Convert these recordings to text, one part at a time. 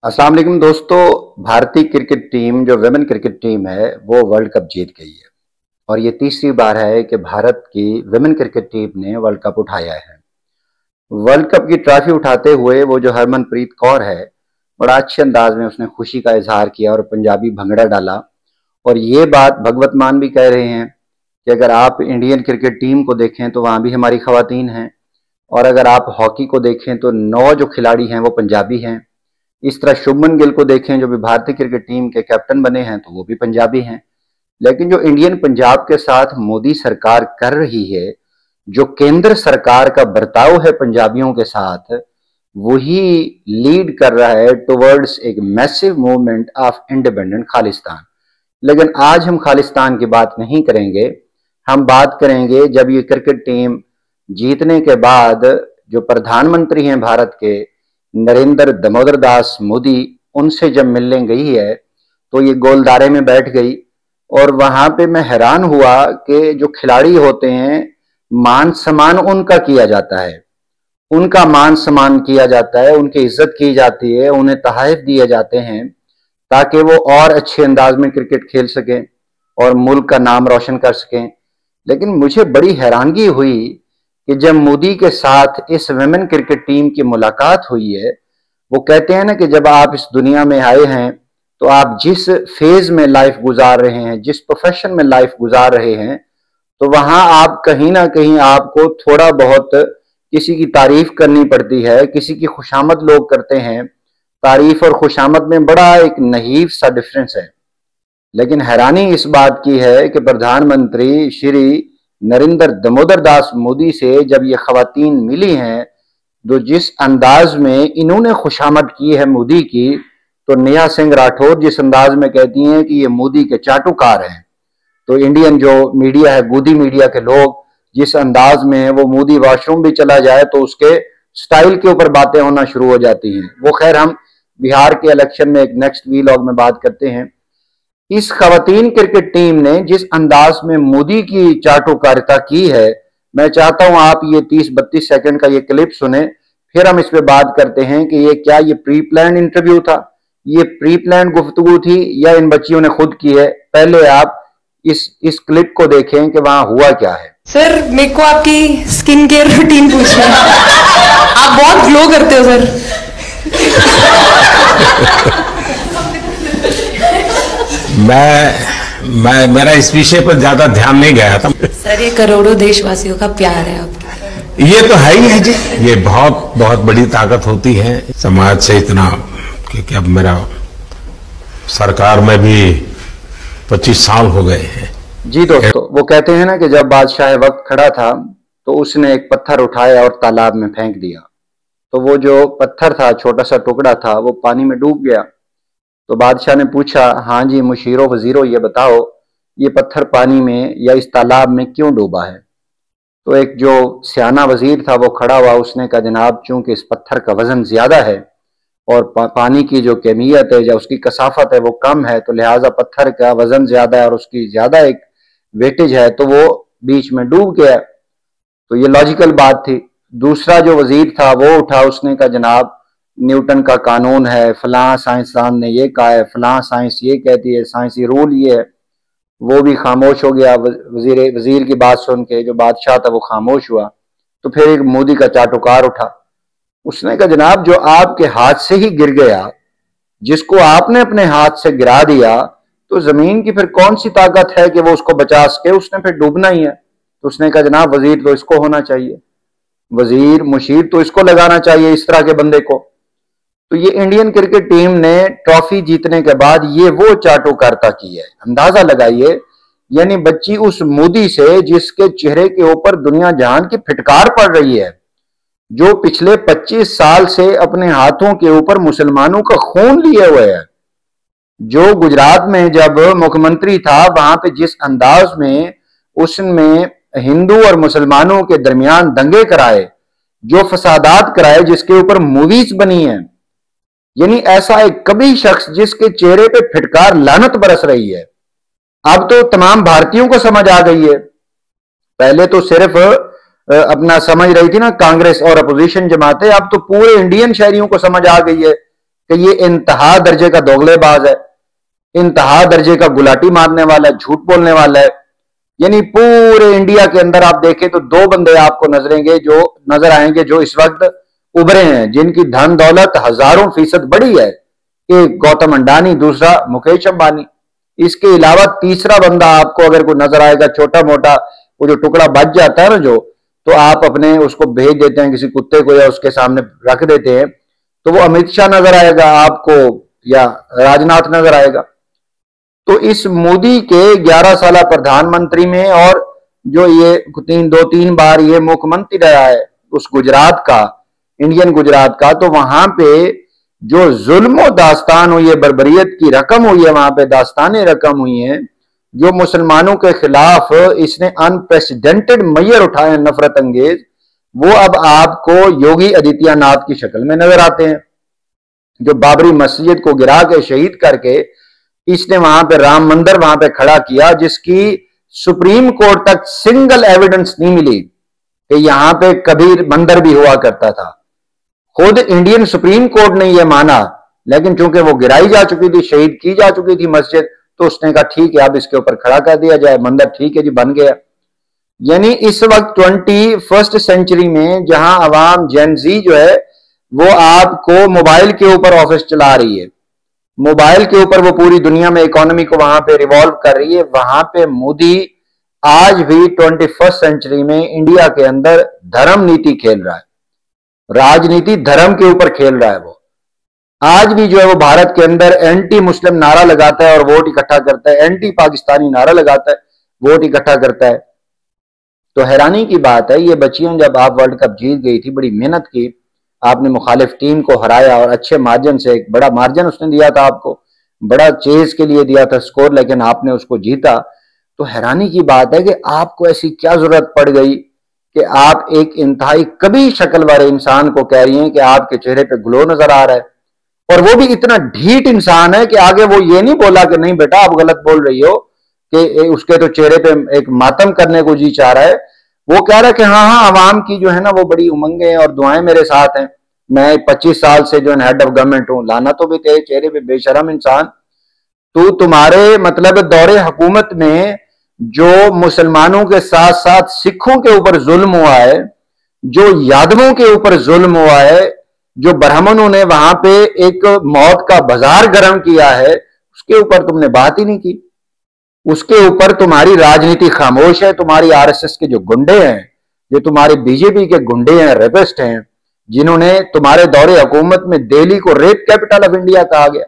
अस्सलाम वालेकुम दोस्तों। भारतीय क्रिकेट टीम जो विमेन क्रिकेट टीम है वो वर्ल्ड कप जीत गई है और ये तीसरी बार है कि भारत की विमेन क्रिकेट टीम ने वर्ल्ड कप उठाया है। वर्ल्ड कप की ट्रॉफी उठाते हुए वो जो हरमनप्रीत कौर है, बड़ा अच्छे अंदाज में उसने खुशी का इजहार किया और पंजाबी भंगड़ा डाला। और ये बात भगवत मान भी कह रहे हैं कि अगर आप इंडियन क्रिकेट टीम को देखें तो वहां भी हमारी खवातीन हैं, और अगर आप हॉकी को देखें तो 9 जो खिलाड़ी हैं वो पंजाबी हैं। इस तरह शुभमन गिल को देखें जो भी भारतीय क्रिकेट टीम के कैप्टन बने हैं तो वो भी पंजाबी हैं। लेकिन जो इंडियन पंजाब के साथ मोदी सरकार कर रही है, जो केंद्र सरकार का बर्ताव है पंजाबियों के साथ, वही लीड कर रहा है टुवर्ड्स एक massive movement of independent Khalistan. लेकिन आज हम खालिस्तान की बात नहीं करेंगे, हम बात करेंगे जब ये क्रिकेट टीम जीतने के बाद जो प्रधानमंत्री हैं भारत के, नरेंद्र दामोदर दास मोदी, उनसे जब मिलने गई है तो ये गोलदारे में बैठ गई। और वहां पे मैं हैरान हुआ कि जो खिलाड़ी होते हैं, मान सम्मान उनका किया जाता है, उनका मान सम्मान किया जाता है, उनकी इज्जत की जाती है, उन्हें तोहफे दिए जाते हैं ताकि वो और अच्छे अंदाज में क्रिकेट खेल सकें और मुल्क का नाम रोशन कर सकें। लेकिन मुझे बड़ी हैरानगी हुई कि जब मोदी के साथ इस विमेन क्रिकेट टीम की मुलाकात हुई है, वो कहते हैं ना कि जब आप इस दुनिया में आए हैं तो आप जिस फेज में लाइफ गुजार रहे हैं, जिस प्रोफेशन में लाइफ गुजार रहे हैं, तो वहां आप कहीं ना कहीं आपको थोड़ा बहुत किसी की तारीफ करनी पड़ती है, किसी की खुशामद लोग करते हैं। तारीफ और खुशामद में बड़ा एक नहीफ सा डिफरेंस है। लेकिन हैरानी इस बात की है कि प्रधानमंत्री श्री नरेंद्र दामोदर दास मोदी से जब ये खवातीन मिली हैं, तो जिस अंदाज में इन्होंने खुशामद की है मोदी की, तो नेहा सिंह राठौर जिस अंदाज में कहती हैं कि ये मोदी के चाटुकार हैं, तो इंडियन जो मीडिया है, गोदी मीडिया के लोग जिस अंदाज में वो मोदी वॉशरूम भी चला जाए तो उसके स्टाइल के ऊपर बातें होना शुरू हो जाती हैं। वो खैर हम बिहार के इलेक्शन में एक नेक्स्ट वीलॉग में बात करते हैं। इस खवातीन क्रिकेट टीम ने जिस अंदाज में मोदी की चाटुकारिता की है, मैं चाहता हूं आप ये 30-32 सेकंड का ये क्लिप सुने, फिर हम इस पे बात करते हैं कि ये क्या ये प्री प्लान इंटरव्यू था, ये प्री प्लान गुफ्तगू थी या इन बच्चियों ने खुद की है। पहले आप इस क्लिप को देखें कि वहां हुआ क्या है। सर, मेरे को आपकी स्किन केयर रूटीन पूछना है। आप बहुत ग्लो करते हो सर। मेरा इस विषय पर ज्यादा ध्यान नहीं गया था। सर, ये करोड़ों देशवासियों का प्यार है आपका। ये तो है ही है जी, ये बहुत बहुत बड़ी ताकत होती है समाज से इतना, क्योंकि अब मेरा सरकार में भी 25 साल हो गए हैं। जी दोस्तों, वो कहते हैं ना कि जब बादशाह वक्त खड़ा था तो उसने एक पत्थर उठाया और तालाब में फेंक दिया, तो वो जो पत्थर था, छोटा सा टुकड़ा था, वो पानी में डूब गया। तो बादशाह ने पूछा, हाँ जी मुशीरो वजीरो, ये बताओ ये पत्थर पानी में या इस तालाब में क्यों डूबा है? तो एक जो सियाना वजीर था वो खड़ा हुआ, उसने कहा, जनाब चूंकि इस पत्थर का वजन ज्यादा है और पानी की जो कैमियत है या उसकी कसाफत है वो कम है, तो लिहाजा पत्थर का वजन ज्यादा है और उसकी ज्यादा एक वेटेज है, तो वो बीच में डूब गया। तो ये लॉजिकल बात थी। दूसरा जो वजीर था वो उठा, उसने कहा, जनाब न्यूटन का कानून है, फलां साइंसदान ने ये कहा है, फलां साइंस ये कहती है, साइंसी रूल ये है। वो भी खामोश हो गया। वजीर की बात सुन के जो बादशाह था वो खामोश हुआ। तो फिर एक मोदी का चाटुकार उठा, उसने कहा, जनाब जो आपके हाथ से ही गिर गया, जिसको आपने अपने हाथ से गिरा दिया, तो जमीन की फिर कौन सी ताकत है कि वो उसको बचा सके? उसने फिर डूबना ही है। तो उसने कहा, जनाब वजीर तो इसको होना चाहिए, वजीर मुशीर तो इसको लगाना चाहिए, इस तरह के बंदे को। तो ये इंडियन क्रिकेट टीम ने ट्रॉफी जीतने के बाद ये वो चाटुकारिता की है, अंदाजा लगाइए। यानी बच्ची उस मोदी से जिसके चेहरे के ऊपर दुनिया जहान की फिटकार पड़ रही है, जो पिछले 25 साल से अपने हाथों के ऊपर मुसलमानों का खून लिए हुए है, जो गुजरात में जब मुख्यमंत्री था वहां पे जिस अंदाज में उसने हिंदू और मुसलमानों के दरमियान दंगे कराए, जो फसादात कराए, जिसके ऊपर मूवीज बनी है, यानी ऐसा एक कभी शख्स जिसके चेहरे पे फिटकार लानत बरस रही है, अब तो तमाम भारतीयों को समझ आ गई है। पहले तो सिर्फ अपना समझ रही थी ना कांग्रेस और अपोजिशन जमातें, अब तो पूरे इंडियन शहरियों को समझ आ गई है कि ये इंतहा दर्जे का दोगलेबाज है, इंतहा दर्जे का गुलाटी मारने वाला है, झूठ बोलने वाला है। यानी पूरे इंडिया के अंदर आप देखें तो दो बंदे आपको नजर आएंगे जो इस वक्त उभरे हैं, जिनकी धन दौलत हजारों फीसद बढ़ी है। एक गौतम अंडानी, दूसरा मुकेश अंबानी। इसके अलावा तीसरा बंदा आपको अगर कोई नजर आएगा, छोटा मोटा वो जो टुकड़ा बच जाता है ना जो, तो आप अपने उसको भेज देते हैं किसी कुत्ते को या उसके सामने रख देते हैं, तो वो अमित शाह नजर आएगा आपको या राजनाथ नजर आएगा। तो इस मोदी के 11 साल प्रधानमंत्री में और जो ये 2-3 बार ये मुख्यमंत्री रहा है उस गुजरात का, इंडियन गुजरात का, तो वहां पे जो जुल्म दास्तान हुई है, बर्बरियत की रकम हुई है, वहां पे दास्तानें रकम हुई हैं, जो मुसलमानों के खिलाफ इसने अनप्रेसिडेंटेड मैयर उठाए नफरत अंगेज, वो अब आपको योगी आदित्यनाथ की शक्ल में नजर आते हैं। जो बाबरी मस्जिद को गिरा के शहीद करके इसने वहां पे राम मंदिर वहां पे खड़ा किया, जिसकी सुप्रीम कोर्ट तक सिंगल एविडेंस नहीं मिली कि यहां पे कभी मंदिर भी हुआ करता था। खुद इंडियन सुप्रीम कोर्ट ने यह माना, लेकिन चूंकि वो गिराई जा चुकी थी, शहीद की जा चुकी थी मस्जिद, तो उसने कहा ठीक है अब इसके ऊपर खड़ा कर दिया जाए, मंदिर ठीक है जी बन गया। यानी इस वक्त 21st सेंचुरी में जहां अवाम जेनजी जो है वो आपको मोबाइल के ऊपर ऑफिस चला रही है, मोबाइल के ऊपर वो पूरी दुनिया में इकोनॉमी को वहां पे रिवॉल्व कर रही है, वहां पे मोदी आज भी 21st सेंचुरी में इंडिया के अंदर धर्म नीति खेल रहा है, राजनीति धर्म के ऊपर खेल रहा है। वो आज भी जो है वो भारत के अंदर एंटी मुस्लिम नारा लगाता है और वोट इकट्ठा करता है, एंटी पाकिस्तानी नारा लगाता है, वोट इकट्ठा करता है। तो हैरानी की बात है, ये बच्चियां जब आप वर्ल्ड कप जीत गई थी, बड़ी मेहनत की, आपने मुखालिफ टीम को हराया और अच्छे मार्जिन से, एक बड़ा मार्जिन उसने दिया था आपको, बड़ा चेज के लिए दिया था स्कोर, लेकिन आपने उसको जीता। तो हैरानी की बात है कि आपको ऐसी क्या जरूरत पड़ गई कि आप एक इंतहाई कभी शक्ल वाले इंसान को कह रही हैं कि आपके चेहरे पे ग्लो नजर आ रहा है, और वो भी इतना ढीठ इंसान है कि आगे वो ये नहीं बोला कि नहीं बेटा आप गलत बोल रही हो, कि उसके तो चेहरे पे एक मातम करने को जी चाह रहा है। वो कह रहा है कि हाँ हाँ आवाम की जो है ना वो बड़ी उमंगे हैं और दुआएं मेरे साथ हैं, मैं 25 साल से जो है हेड ऑफ गवर्नमेंट हूं। लाना तो भी तेरे चेहरे पे बेशरम इंसान, तो तुम्हारे मतलब दौरे हुकूमत में जो मुसलमानों के साथ साथ सिखों के ऊपर जुल्म हुआ है, जो यादवों के ऊपर जुल्म हुआ है, जो ब्राह्मणों ने वहां पे एक मौत का बाजार गर्म किया है, उसके ऊपर तुमने बात ही नहीं की। उसके ऊपर तुम्हारी राजनीति खामोश है। तुम्हारी आरएसएस के जो गुंडे हैं, जो तुम्हारे बीजेपी के गुंडे हैं, रेपिस्ट हैं, जिन्होंने तुम्हारे दौरे हुकूमत में दिल्ली को रेप कैपिटल ऑफ इंडिया कहा गया,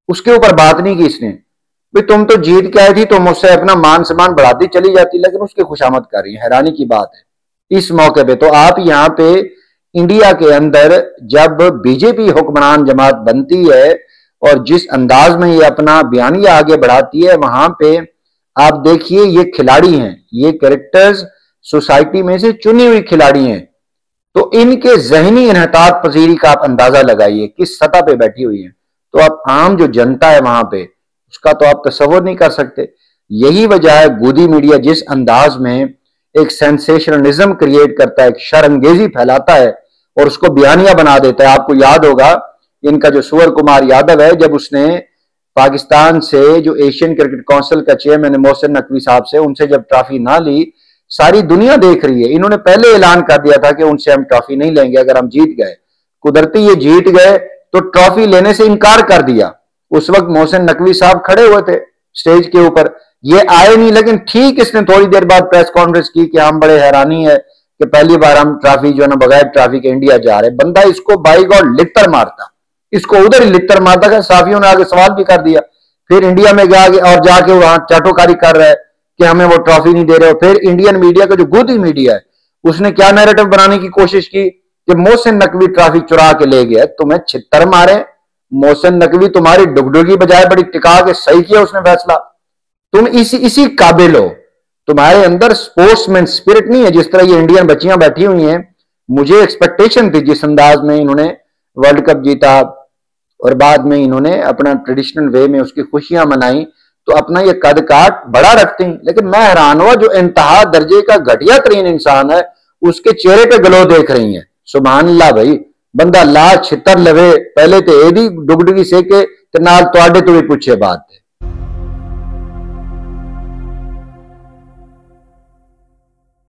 उसके ऊपर बात नहीं की इसने। भाई तुम तो जीत के आई थी तो मुझसे अपना मान सम्मान बढ़ाती चली जाती, लेकिन उसकी खुशामद कर रही है। हैरानी की बात है इस मौके पे तो आप यहाँ पे इंडिया के अंदर जब बीजेपी हुक्मरान जमात बनती है और जिस अंदाज में ये अपना बयानिया आगे बढ़ाती है, वहां पे आप देखिए ये खिलाड़ी हैं, ये कैरेक्टर्स सोसाइटी में से चुनी हुई खिलाड़ी हैं, तो इनके जहनी इन्हतात पजीरी का आप अंदाजा लगाइए किस सतह पे बैठी हुई है। तो आप आम जो जनता है वहां पे, उसका तो आप तस्वर नहीं कर सकते। यही वजह है गोदी मीडिया जिस अंदाज में एक सेंसेशनलिज्म क्रिएट करता है, एक शर्मगेजी फैलाता है और उसको बयानिया बना देता है। आपको याद होगा इनका जो सूर्य कुमार यादव है, जब उसने पाकिस्तान से जो एशियन क्रिकेट काउंसिल का चेयरमैन मोहसिन नकवी साहब से, उनसे जब ट्रॉफी ना ली, सारी दुनिया देख रही है, इन्होंने पहले ऐलान कर दिया था कि उनसे हम ट्रॉफी नहीं लेंगे अगर हम जीत गए। कुदरती ये जीत गए तो ट्रॉफी लेने से इनकार कर दिया। उस वक्त मोहसिन नकवी साहब खड़े हुए थे स्टेज के ऊपर, ये आए नहीं, लेकिन ठीक इसने थोड़ी देर बाद प्रेस कॉन्फ्रेंस की कि हम बड़े हैरानी है कि पहली बार हम ट्रॉफी जो है ना बगैर ट्रॉफी के इंडिया जा रहे। बंदा इसको बाई गॉड लित्तर मारता, इसको उधर ही लित्तर मारता है। साफियों ने आगे सवाल भी कर दिया, फिर इंडिया में गया और जाके वहां चाटोकारी कर रहा है कि हमें वो ट्रॉफी नहीं दे रहे हो। फिर इंडियन मीडिया का जो गोदी मीडिया है उसने क्या नैरेटिव बनाने की कोशिश की कि मोहसिन नकवी ट्रॉफी चुरा के ले गया। तुम्हें छित्तर मारे, मोहसिन नकवी तुम्हारी डुगडुगी बजाय बड़ी टिका के सही किया उसने फैसला। तुम इसी काबिल हो, तुम्हारे अंदर स्पोर्ट्समैन स्पिरिट नहीं है। जिस तरह ये इंडियन बच्चियां बैठी हुई हैं, मुझे एक्सपेक्टेशन थी जिस अंदाज में इन्होंने वर्ल्ड कप जीता और बाद में इन्होंने अपना ट्रेडिशनल वे में उसकी खुशियां मनाई, तो अपना ये कद काट बड़ा रखते हैं। लेकिन मैं हैरान हुआ, जो इंतहा दर्जे का घटिया तरीन इंसान है उसके चेहरे पे ग्लो देख रही है। सुभान अल्लाह भाई, बंदा ला छितर लवे पहले तो एदी डुगडुगी से के नाल तुहाडे तो भी पूछे बात है।